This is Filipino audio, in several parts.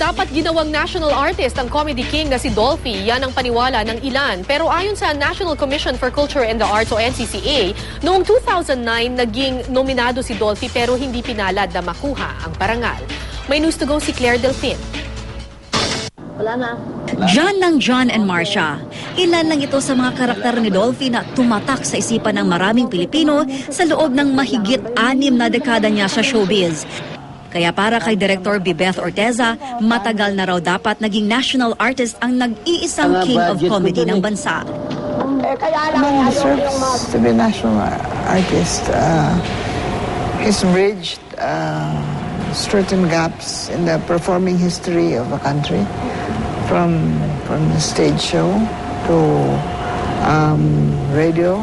dapat ginawang national artist ang comedy king na si Dolphy. Yan ang paniwala ng ilan. Pero ayon sa National Commission for Culture and the Arts o NCCA, noong 2009 naging nominado si Dolphy pero hindi pinalad na makuha ang parangal. May news to go si Claire Delfin. Wala na. John ng John and Marcia. Ilan lang ito sa mga karakter ni Dolphy na tumatak sa isipan ng maraming Pilipino sa loob ng mahigit 6 na dekada niya sa showbiz. Kaya para kay Director Bebeth Orteza, matagal na raw dapat naging national artist ang nag-iisang king of comedy ng bansa. He deserves to be national artist. He's bridged certain gaps in the performing history of the country, from the stage show to radio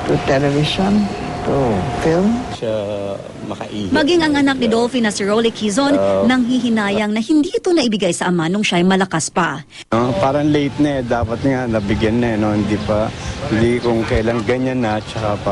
to television to film. Maging ang anak ni Dolphy na si Rolly Quezon nang hihinayang na hindi ito naibigay sa ama nung siya'y malakas pa. Parang late na dapat nga nabigyan na hindi kung kailan ganyan na tsaka pa.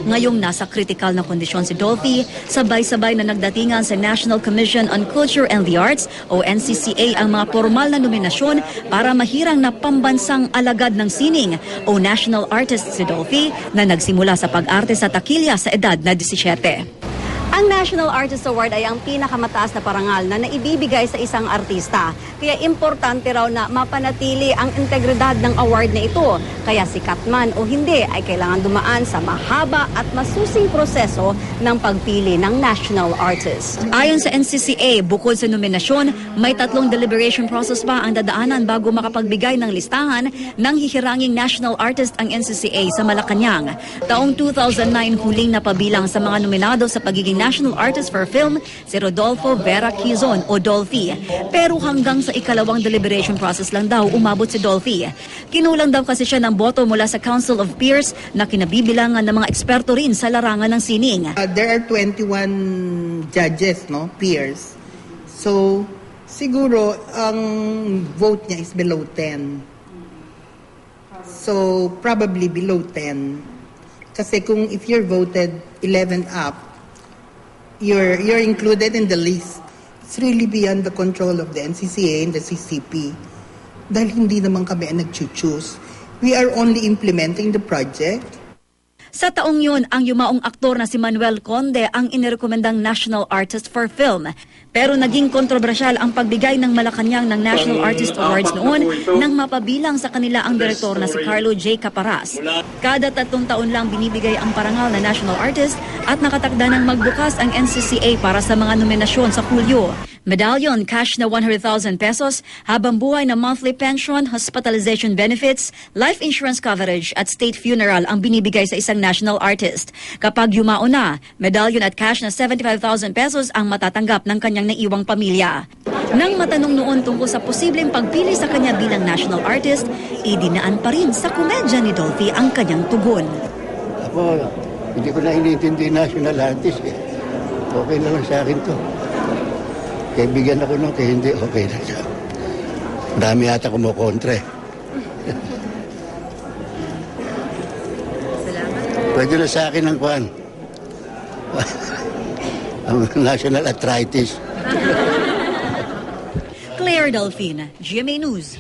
Ngayong nasa critical na kondisyon si Dolphy, sabay-sabay na nagdatingan sa National Commission on Culture and the Arts o NCCA ang mga formal na nominasyon para mahirang na pambansang alagad ng sining o national artist si Dolphy na nagsimula sa pag-arte sa takilya sa edad na 17. Ang National Artist Award ay ang pinakamataas na parangal na naibibigay sa isang artista. Kaya importante raw na mapanatili ang integridad ng award na ito. Kaya sikat man o hindi ay kailangan dumaan sa mahaba at masusing proseso ng pagpili ng national artist. Ayon sa NCCA, bukod sa nominasyon, may 3 deliberation process pa ang dadaanan bago makapagbigay ng listahan ng hihiranging national artist ang NCCA sa Malacanang. Taong 2009 huling napabilang sa mga nominado sa pagiging national artist for film si Rodolfo Vera Quezon o Dolphy. Pero hanggang sa ikalawang deliberation process lang daw umabot si Dolphy. Kinulang daw kasi siya ng boto mula sa Council of Peers na kinabibilangan ng mga eksperto rin sa larangan ng sining. There are 21 judges, peers. So, siguro ang vote niya is below 10. So, probably below 10. Kasi kung if you're voted 11 up, you're included in the list. It's really beyond the control of the NCCA and the CCP. Dahil hindi naman kami ang nag-choose. We are only implementing the project. Sa taong yun, ang yumaong aktor na si Manuel Conde ang inirekomendang National Artist for Film. Pero naging kontrobersyal ang pagbigay ng Malacanang ng National Artist Awards noon nang mapabilang sa kanila ang direktor na si Carlo J. Caparas. Kada 3 taon lang binibigay ang parangal na National Artist at nakatakda ng magbukas ang NCCA para sa mga nominasyon sa Hulyo. Medallion, cash na 100,000 pesos, habang buhay na monthly pension, hospitalization benefits, life insurance coverage at state funeral ang binibigay sa isang national artist. Kapag yumao na, medallion at cash na 75,000 pesos ang matatanggap ng kanyang naiwang pamilya. Nang matanong noon tungkol sa posibleng pagpili sa kanya bilang national artist, idinaan pa rin sa komedya ni Dolphy ang kanyang tugon. Ako, hindi ko na iniintindi national artist eh. Okay na lang sa akin to. Kaya bigyan ako nung kaya hindi, okay na siya. Dami yata kumukontre. Pwede na sa akin ang kuhan. Ang national arthritis. Claire Delfin, GMA News.